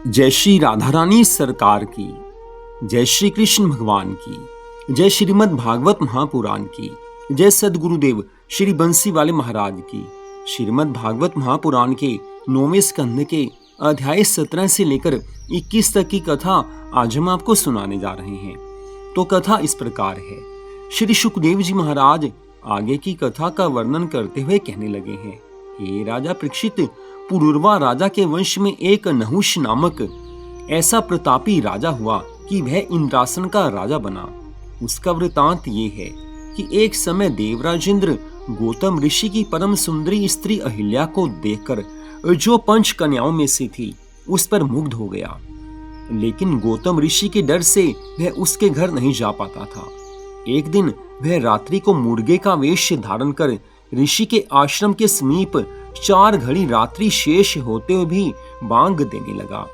जय श्री राधा रानी सरकार की, जय श्री कृष्ण भगवान की, जय श्रीमद् भागवत महापुराण की, जय सदगुरुदेव श्री बंसी वाले महाराज की। श्रीमद् भागवत महापुराण के 9वें स्कंध के अध्याय 17 से लेकर 21 तक की कथा आज हम आपको सुनाने जा रहे हैं। तो कथा इस प्रकार है। श्री सुखदेव जी महाराज आगे की कथा का वर्णन करते हुए कहने लगे हैं। हे राजा परीक्षित, पुरुरवा राजा के वंश में एक नहुष नामक ऐसा प्रतापी राजा हुआ कि वह इंद्रासन का राजा बना। उसका वृतांत ये है कि एक समय देवराज इंद्र गौतम ऋषि की परम सुंदरी स्त्री अहिल्या को देखकर, जो 5 कन्याओं में से थी, उस पर मुग्ध हो गया। लेकिन गौतम ऋषि के डर से वह उसके घर नहीं जा पाता था। एक दिन वह रात्रि को मुर्गे का वेश धारण कर ऋषि के आश्रम के समीप 4 घड़ी रात्रि शेष होते हुए भी बांग देने लगा।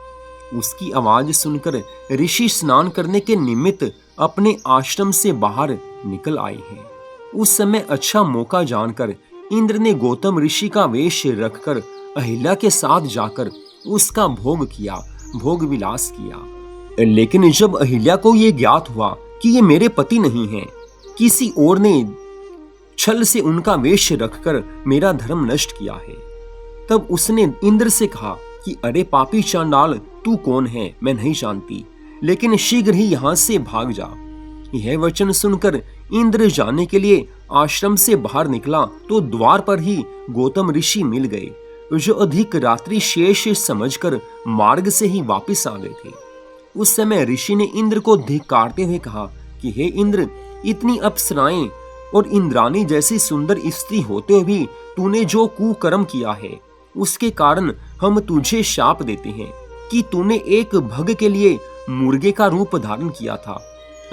उसकी आवाज सुनकर ऋषि स्नान करने के निमित्त अपने आश्रम से बाहर निकल आए हैं। उस समय अच्छा मौका जानकर इंद्र ने गौतम ऋषि का वेश रखकर अहिल्या के साथ जाकर उसका भोग विलास किया। लेकिन जब अहिल्या को यह ज्ञात हुआ कि ये मेरे पति नहीं हैं, किसी और ने छल से उनका वेश रखकर मेरा धर्म नष्ट किया है, तब उसने इंद्र से कहा कि अरे पापी चांडाल, तू कौन है मैं नहीं जानती, लेकिन शीघ्र ही यहाँ से भाग जा। यह वचन सुनकर इंद्र जाने के लिए आश्रम से बाहर निकला तो द्वार पर ही गौतम ऋषि मिल गए, जो अधिक रात्रि शेष समझकर मार्ग से ही वापस आ गए थे। उस समय ऋषि ने इंद्र को धिक्कारते हुए कहा कि हे इंद्र, इतनी अप्सराएं और इंद्रानी जैसी सुंदर स्त्री होते हुए भी तूने जो कुकर्म किया है, उसके कारण हम तुझे शाप देते हैं कि तूने एक भग के लिए मुर्गे का रूप धारण किया था,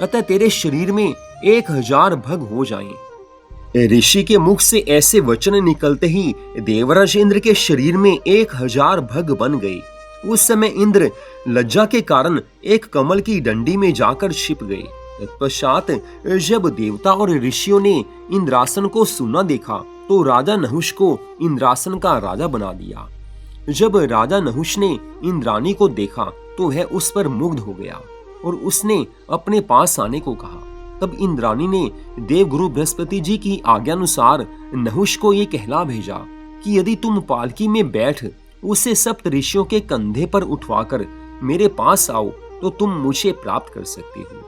अतः तेरे शरीर में 1000 भग हो जाएं। ऋषि के मुख से ऐसे वचन निकलते ही देवराज इंद्र के शरीर में 1000 भग बन गए। उस समय इंद्र लज्जा के कारण एक कमल की डंडी में जाकर छिप गए। तत्पश्चात जब देवता और ऋषियों ने इंद्रासन को सुना देखा तो राजा नहुष को इंद्रासन का राजा बना दिया। जब राजा नहुष ने इंद्रानी को देखा तो वह उस पर मुग्ध हो गया और उसने अपने पास आने को कहा। तब इंद्रानी ने देवगुरु बृहस्पति जी की आज्ञानुसार नहुष को ये कहला भेजा कि यदि तुम पालकी में बैठ उसे सप्त ऋषियों के कंधे पर उठवाकर मेरे पास आओ तो तुम मुझे प्राप्त कर सकते हो।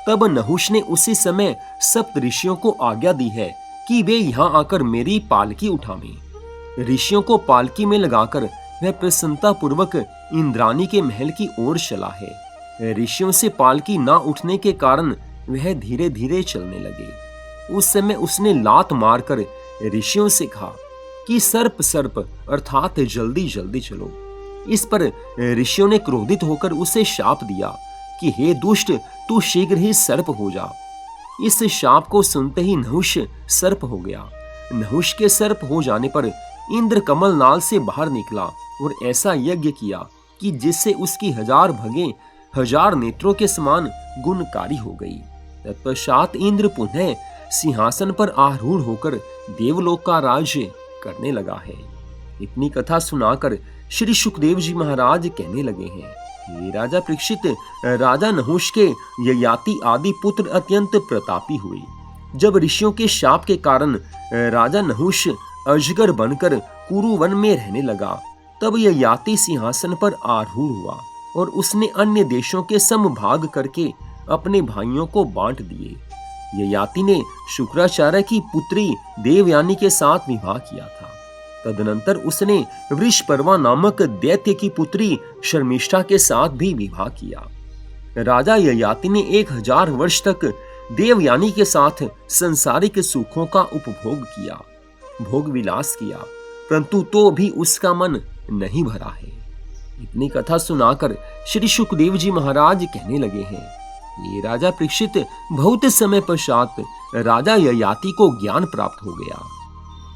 तब नहुष ने उसी समय सप्त ऋषियों को आज्ञा दी है कि वे यहाँ आकर मेरी पालकी उठावें। ऋषियों को पालकी में लगाकर वह प्रसन्नता पूर्वक इंद्रानी के महल की ओर चला है। ऋषियों से पालकी ना उठने के कारण वह धीरे धीरे चलने लगे। उस समय उसने लात मारकर ऋषियों से कहा कि सर्प अर्थात जल्दी जल्दी चलो। इस पर ऋषियों ने क्रोधित होकर उसे शाप दिया कि हे दुष्ट, तू शीघ्र ही सर्प हो जा। इस शाप को सुनते ही नहुष सर्प हो गया। नहुष के सर्प हो जाने पर इंद्र कमल नाल से बाहर निकला और ऐसा यज्ञ किया कि जिससे उसकी 1000 भगें 1000 नेत्रों के समान गुणकारी हो गई। तत्पश्चात इंद्र पुनः सिंहासन पर आरूढ़ होकर देवलोक का राज्य करने लगा है। इतनी कथा सुनाकर श्री सुखदेव जी महाराज कहने लगे हैं। हे राजा परीक्षित, राजा नहुष के ययाति आदि पुत्र अत्यंत प्रतापी हुए। जब ऋषियों के शाप के कारण राजा नहुष अजगर बनकर कुरुवन में रहने लगा, तब ययाति सिंहासन पर आरूढ़ हुआ और उसने अन्य देशों के समभाग करके अपने भाइयों को बांट दिए। ययाति ने शुक्राचार्य की पुत्री देवयानी के साथ विवाह किया था। तदनंतर उसने वृषपर्वा नामक दैत्य की पुत्री शर्मिष्ठा के साथ भी विवाह किया। राजा ययाति ने 1000 वर्ष तक देवयानी के साथ संसारिक सुखों का उपभोग किया, भोग विलास किया, परंतु तो भी उसका मन नहीं भरा है। इतनी कथा सुनाकर श्री सुखदेव जी महाराज कहने लगे हैं। ये राजा परीक्षित, बहुत समय पश्चात राजा ययाति को ज्ञान प्राप्त हो गया।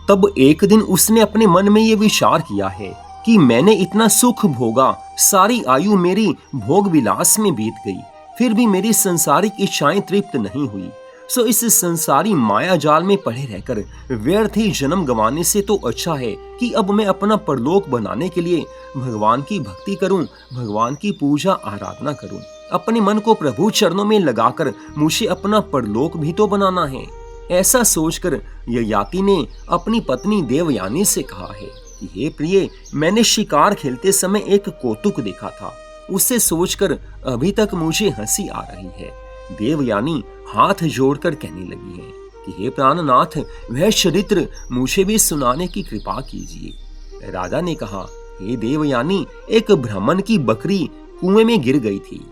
तब एक दिन उसने अपने मन में ये विचार किया है कि मैंने इतना सुख भोगा, सारी आयु मेरी भोग विलास में बीत गई, फिर भी मेरी संसारिक इच्छाएं तृप्त नहीं हुई। सो इस संसारी माया जाल में पड़े रहकर व्यर्थ ही जन्म गंवाने से तो अच्छा है कि अब मैं अपना परलोक बनाने के लिए भगवान की भक्ति करूं, भगवान की पूजा आराधना करूं। अपने मन को प्रभु चरणों में लगाकर मुझे अपना परलोक भी तो बनाना है। ऐसा सोचकर ययाति ने अपनी पत्नी देवयानी से कहा है कि हे प्रिय, मैंने शिकार खेलते समय एक कौतुक देखा था, उसे सोचकर अभी तक मुझे हंसी आ रही है। देवयानी हाथ जोड़कर कहने लगी है कि हे प्राणनाथ, वह चरित्र मुझे भी सुनाने की कृपा कीजिए। राजा ने कहा, हे देवयानी, एक ब्राह्मण की बकरी कुएं में गिर गई थी।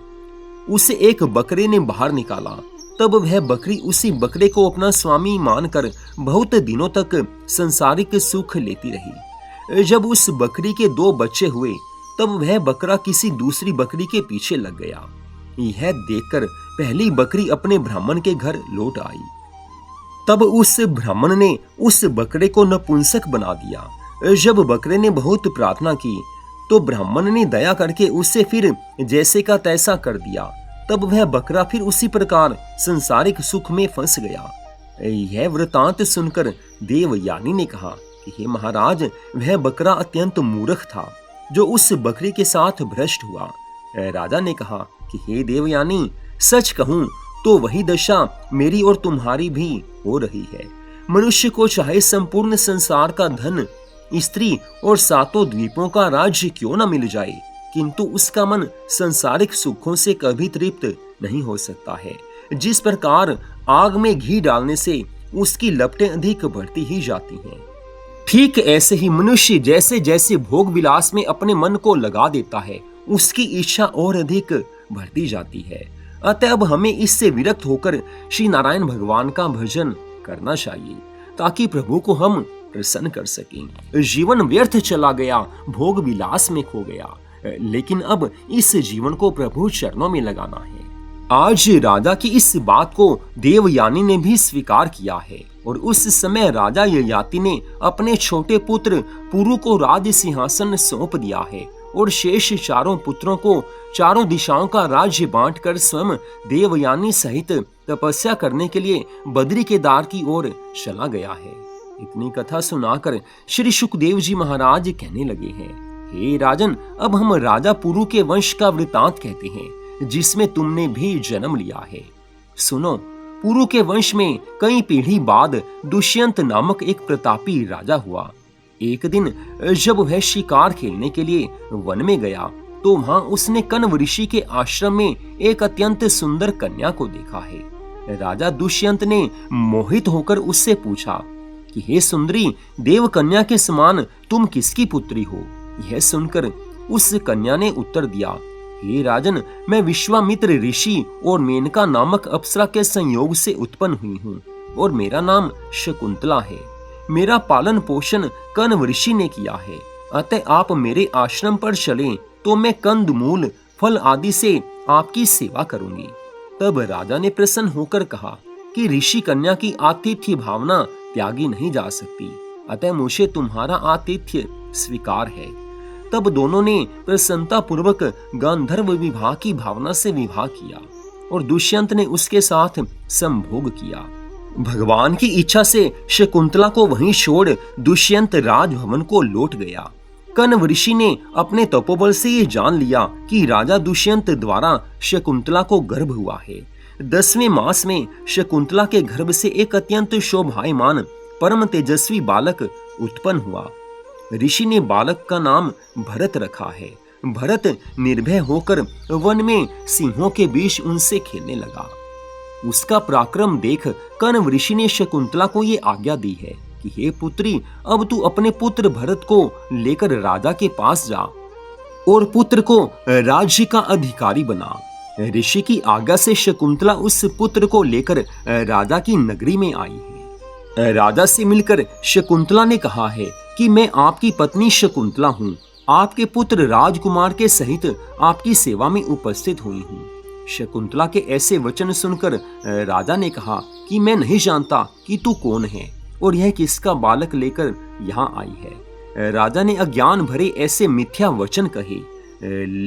उसे एक बकरे ने बाहर निकाला। तब वह बकरी उसी बकरे को अपना स्वामी मानकर बहुत दिनों तक संसारिक सुख लेती रही। जब उस बकरी के 2 बच्चे हुए तब वह बकरा किसी दूसरी बकरी के पीछे लग गया। यह देखकर पहली बकरी अपने ब्राह्मण के घर लौट आई। तब उस ब्राह्मण ने उस बकरे को नपुंसक बना दिया। जब बकरे ने बहुत प्रार्थना की तो ब्राह्मण ने दया करके उसे फिर जैसे का तैसा कर दिया। तब वह बकरा फिर उसी प्रकार संसारिक सुख में फंस गया। यह वृतांत सुनकर देवयानी ने कहा कि हे महाराज, वह बकरा अत्यंत मूर्ख था जो उस बकरी के साथ भ्रष्ट हुआ। राजा ने कहा कि हे देवयानी, सच कहूं तो वही दशा मेरी और तुम्हारी भी हो रही है। मनुष्य को चाहे संपूर्ण संसार का धन, स्त्री और 7 द्वीपों का राज्य क्यों न मिल जाए, किंतु उसका मन संसारिक सुखों से कभी तृप्त नहीं हो सकता है। जिस प्रकार आग में घी डालने से उसकी लपटें अधिक बढ़ती ही जाती हैं, ठीक ऐसे ही मनुष्य जैसे जैसे भोग विलास में अपने मन को लगा देता है, उसकी इच्छा और अधिक बढ़ती जाती है। अतः अब हमें इससे विरक्त होकर श्री नारायण भगवान का भजन करना चाहिए ताकि प्रभु को हम प्रसन्न कर सकें। जीवन व्यर्थ चला गया, भोग विलास में खो गया, लेकिन अब इस जीवन को प्रभु चरणों में लगाना है। आज राजा की इस बात को देवयानी ने भी स्वीकार किया है और उस समय राजा ययाति ने अपने छोटे पुत्र पुरु को राज सिंहासन सौंप दिया है और शेष 4 पुत्रों को 4 दिशाओं का राज्य बांटकर स्वयं देवयानी सहित तपस्या करने के लिए बद्री केदार की ओर चला गया है। इतनी कथा सुनाकर श्री सुखदेव जी महाराज कहने लगे हैं, हे राजन, अब हम राजा पुरु के वंश का वृतांत कहते हैं जिसमें तुमने भी जन्म लिया है। सुनो, पुरु के वंश में कई पीढ़ी बाद दुष्यंत नामक एक प्रतापी राजा हुआ। एक दिन जब वह शिकार खेलने के लिए वन में गया तो वहां उसने कण्व ऋषि के आश्रम में एक अत्यंत सुंदर कन्या को देखा है। राजा दुष्यंत ने मोहित होकर उससे पूछा कि हे सुंदरी, देव कन्या के समान तुम किसकी पुत्री हो? यह सुनकर उस कन्या ने उत्तर दिया, हे राजन, मैं विश्वामित्र ऋषि और मेनका नामक अप्सरा के संयोग से उत्पन्न हुई हूँ और मेरा नाम शकुंतला है। मेरा पालन पोषण कण्व ऋषि ने किया है। अतः आप मेरे आश्रम पर चलें तो मैं कंद मूल फल आदि से आपकी सेवा करूंगी। तब राजा ने प्रसन्न होकर कहा कि ऋषि कन्या की आतिथ्य भावना त्यागी नहीं जा सकती, अतः मुझे तुम्हारा आतिथ्य स्वीकार है। तब दोनों ने प्रसन्नता पूर्वक गांधर्व विवाह की भावना से विवाह किया और दुष्यंत ने उसके साथ संभोग किया। भगवान की इच्छा से शकुंतला को वहीं छोड़ दुष्यंत राजभवन को लौट गया। कण्व ऋषि ने अपने तपोबल से ये जान लिया कि राजा दुष्यंत द्वारा शकुंतला को गर्भ हुआ है। 10वें मास में शकुंतला के गर्भ से एक अत्यंत शोभायमान परम तेजस्वी बालक उत्पन्न हुआ। ऋषि ने बालक का नाम भरत रखा है। भरत निर्भय होकर वन में सिंहों के बीच उनसे खेलने लगा। उसका पराक्रम देख कण्व ऋषि ने शकुंतला को ये आज्ञा दी है कि हे पुत्री, अब तू अपने पुत्र भरत को लेकर राजा के पास जा और पुत्र को राज्य का अधिकारी बना। ऋषि की आज्ञा से शकुंतला उस पुत्र को लेकर राजा की नगरी में आई है। राजा से मिलकर शकुंतला ने कहा है कि मैं आपकी पत्नी शकुंतला हूँ, आपके पुत्र राजकुमार के सहित आपकी सेवा में उपस्थित हुई हूँ। शकुंतला के ऐसे वचन सुनकर राजा ने कहा कि मैं नहीं जानता कि तू कौन है और यह किसका बालक लेकर यहाँ आई है। राजा ने अज्ञान भरे ऐसे मिथ्या वचन कहे,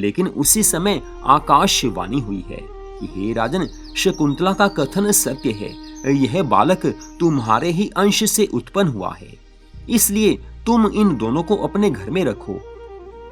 लेकिन उसी समय आकाशवाणी हुई है कि हे राजन, शकुंतला का कथन सत्य है। यह बालक तुम्हारे ही अंश से उत्पन्न हुआ है, इसलिए तुम इन दोनों को अपने घर में रखो।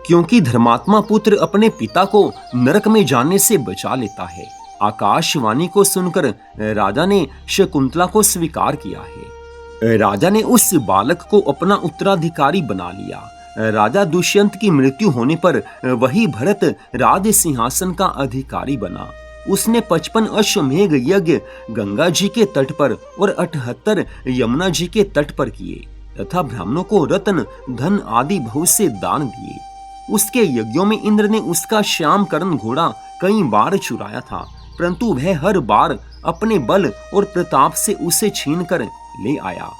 क्योंकि धर्मात्मा पुत्र अपने पिता को नरक में जाने से बचा लेता है। आकाशवाणी को सुनकर राजा ने शकुंतला को स्वीकार किया है। राजा ने उस बालक को अपना उत्तराधिकारी बना लिया। राजा दुष्यंत की मृत्यु होने पर वही भरत राज सिंहासन का अधिकारी बना। उसने 55 अश्वमेघ यज्ञ गंगा जी के तट पर और 78 यमुना जी के तट पर किए तथा ब्राह्मणों को रत्न धन आदि बहुत से दान दिए। उसके यज्ञों में इंद्र ने उसका श्याम कर्ण घोड़ा कई बार चुराया था, परंतु वह हर बार अपने बल और प्रताप से उसे छीन कर ले आया।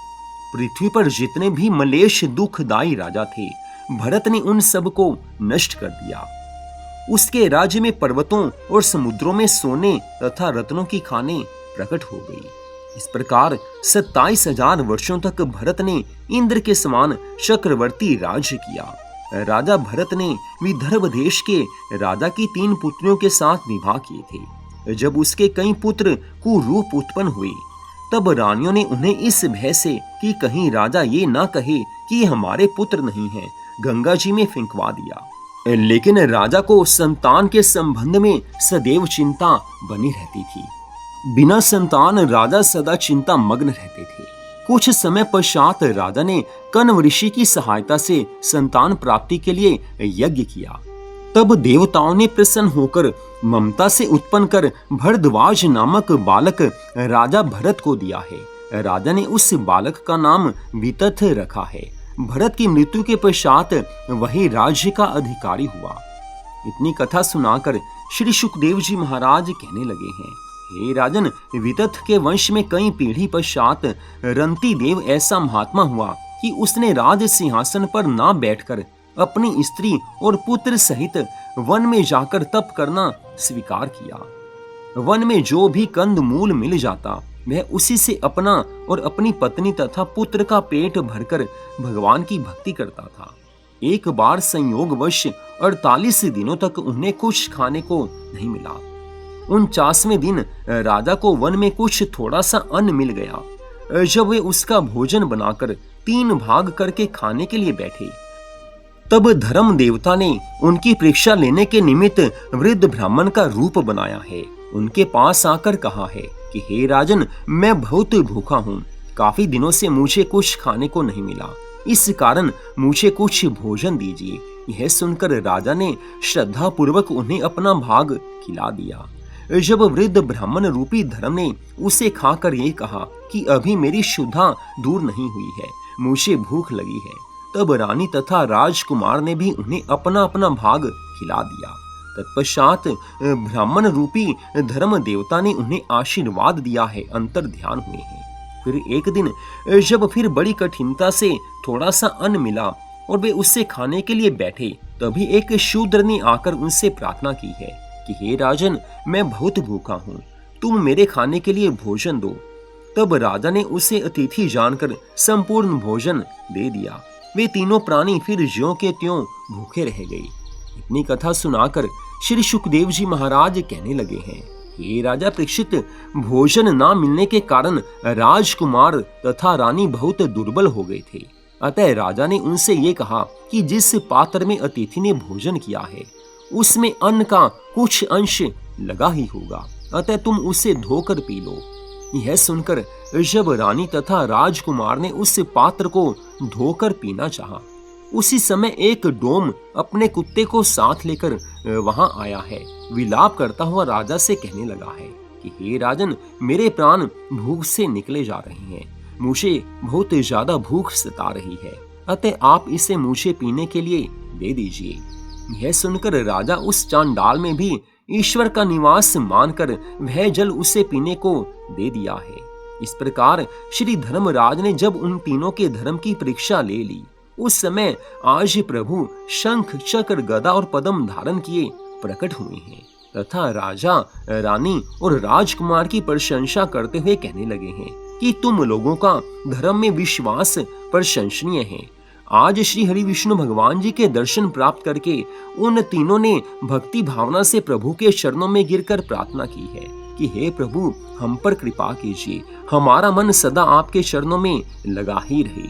पृथ्वी पर जितने भी मलेश दुखदाई राजा थे, भरत ने उन सब को नष्ट कर दिया। उसके राज्य में पर्वतों और समुद्रों में सोने तथा रत्नों की खानें प्रकट हो गई। इस प्रकार 27,000 वर्षों तक भरत ने इंद्र के समान चक्रवर्ती राज्य किया। राजा भरत ने विदर्भ देश के राजा की 3 पुत्रियों के साथ विवाह किए थे। जब उसके कई पुत्र कुरूप उत्पन्न हुए, तब रानियों ने उन्हें इस भय से कि कहीं राजा ये ना कहे कि ये हमारे पुत्र नहीं हैं, गंगा जी में फेंकवा दिया। लेकिन राजा को संतान के संबंध में सदैव चिंता बनी रहती थी। बिना संतान राजा सदा चिंता मग्न रहते थे। कुछ समय पश्चात राजा ने कण्व ऋषि की सहायता से संतान प्राप्ति के लिए यज्ञ किया। तब देवताओं ने प्रसन्न होकर ममता से उत्पन्न कर भरद्वाज नामक बालक राजा भरत को दिया है। राजा ने उस बालक का नाम वितथ रखा है। भरत की मृत्यु के पश्चात वही राज्य का अधिकारी हुआ। इतनी कथा सुनाकर श्री सुखदेव जी महाराज कहने लगे हैं, हे राजन, वितथ के वंश में कई पीढ़ी पश्चात रंती देव ऐसा महात्मा हुआ कि उसने राज सिंहासन पर ना बैठकर अपनी स्त्री और पुत्र सहित वन में जाकर तप करना स्वीकार किया। वन में जो भी कंद मूल मिल जाता, वह उसी से अपना और अपनी पत्नी तथा पुत्र का पेट भरकर भगवान की भक्ति करता था। एक बार संयोगवश 48 दिनों तक उन्हें कुछ खाने को नहीं मिला। 49वें दिन राजा को वन में कुछ थोड़ा सा अन्न मिल गया। जब वे उसका भोजन बनाकर 3 भाग करके खाने के लिए बैठे, तब धर्म देवता ने उनकी परीक्षा लेने के निमित्त वृद्ध ब्राह्मण का रूप बनाया है। उनके पास आकर कहा है कि हे राजन, मैं बहुत भूखा हूँ, काफी दिनों से मुझे कुछ खाने को नहीं मिला, इस कारण मुझे कुछ भोजन दीजिए। यह सुनकर राजा ने श्रद्धा पूर्वक उन्हें अपना भाग खिला दिया। जब वृद्ध ब्राह्मण रूपी धर्म ने उसे खाकर ये कहा कि अभी मेरी शुद्धा दूर नहीं हुई है, मुझे भूख लगी है, तब रानी तथा राजकुमार ने भी उन्हें अपना अपना भाग खिला दिया। तत्पश्चात ब्राह्मण रूपी धर्म देवता ने उन्हें आशीर्वाद दिया है, अंतर ध्यान हुए हैं। फिर एक दिन जब फिर बड़ी कठिनता से थोड़ा सा अन्न मिला और वे उससे खाने के लिए बैठे, तभी एक शूद्र ने आकर उनसे प्रार्थना की है कि हे राजन, मैं बहुत भूखा हूँ, तुम मेरे खाने के लिए भोजन दो। तब राजा ने उसे अतिथि जानकर संपूर्ण भोजन दे दिया। वे तीनों प्राणी फिर ज्यों के त्यों भूखे रह गए। इतनी कथा सुनाकर श्री सुखदेव जी महाराज कहने लगे हैं, हे राजा परीक्षित, भोजन ना मिलने के कारण राजकुमार तथा रानी बहुत दुर्बल हो गए थे। अतः राजा ने उनसे ये कहा कि जिस पात्र में अतिथि ने भोजन किया है, उसमें अन्न का कुछ अंश लगा ही होगा, अतः तुम उसे धोकर पी लो। यह सुनकर जब रानी तथा राजकुमार ने उस पात्र को धोकर पीना चाहा, उसी समय एक डोम अपने कुत्ते को साथ लेकर वहां आया है। विलाप करता हुआ राजा से कहने लगा है कि हे राजन, मेरे प्राण भूख से निकले जा रहे हैं, मुझे बहुत ज्यादा भूख सता रही है, अतः आप इसे मुझे पीने के लिए दे दीजिए। यह सुनकर राजा उस चांडाल में भी ईश्वर का निवास मानकर वह जल उसे पीने को दे दिया है। इस प्रकार श्री धर्मराज ने जब उन तीनों के धर्म की परीक्षा ले ली, उस समय आज प्रभु शंख चक्र गदा और पद्म धारण किए प्रकट हुए हैं तथा राजा रानी और राजकुमार की प्रशंसा करते हुए कहने लगे हैं कि तुम लोगों का धर्म में विश्वास प्रशंसनीय है। आज श्री हरि विष्णु भगवान जी के दर्शन प्राप्त करके उन तीनों ने भक्ति भावना से प्रभु के चरणों में गिरकर प्रार्थना की है कि हे प्रभु, हम पर कृपा कीजिए, हमारा मन सदा आपके चरणों में लगा ही रहे।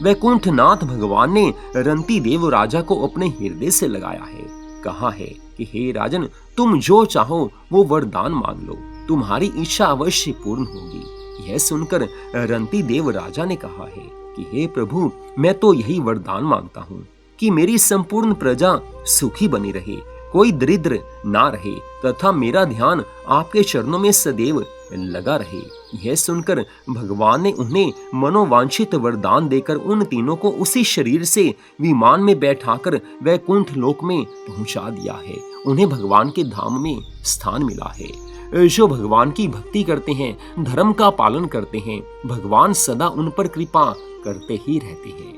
वैकुंठनाथ भगवान ने रंती देव राजा को अपने हृदय से लगाया है। कहा है कि हे राजन, तुम जो चाहो वो वरदान मांग लो, तुम्हारी इच्छा अवश्य पूर्ण होगी। यह सुनकर रंती देव राजा ने कहा है कि हे प्रभु, मैं तो यही वरदान मांगता हूँ कि मेरी संपूर्ण प्रजा सुखी बनी रहे, कोई दरिद्र ना रहे तथा मेरा ध्यान आपके चरणों में सदैव लगा रहे। यह सुनकर भगवान ने उन्हें मनोवांछित वरदान देकर उन तीनों को उसी शरीर से विमान में बैठाकर वैकुंठ लोक में पहुंचा दिया है। उन्हें भगवान के धाम में स्थान मिला है। जो भगवान की भक्ति करते हैं, धर्म का पालन करते हैं, भगवान सदा उन पर कृपा करते ही रहते हैं।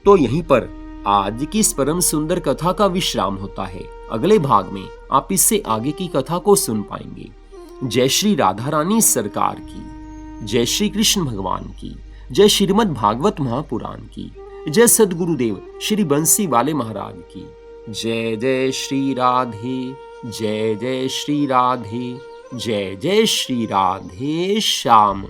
तो यहीं पर आज की इस परम सुंदर कथा का विश्राम होता है। अगले भाग में आप इससे आगे की कथा को सुन पाएंगे। जय श्री राधा रानी सरकार की, जय श्री कृष्ण भगवान की, जय श्रीमद् भागवत महापुराण की, जय सद्गुरुदेव श्री बंसी वाले महाराज की। जय जय श्री राधे, जय जय श्री राधे, जय जय श्री राधे श्याम।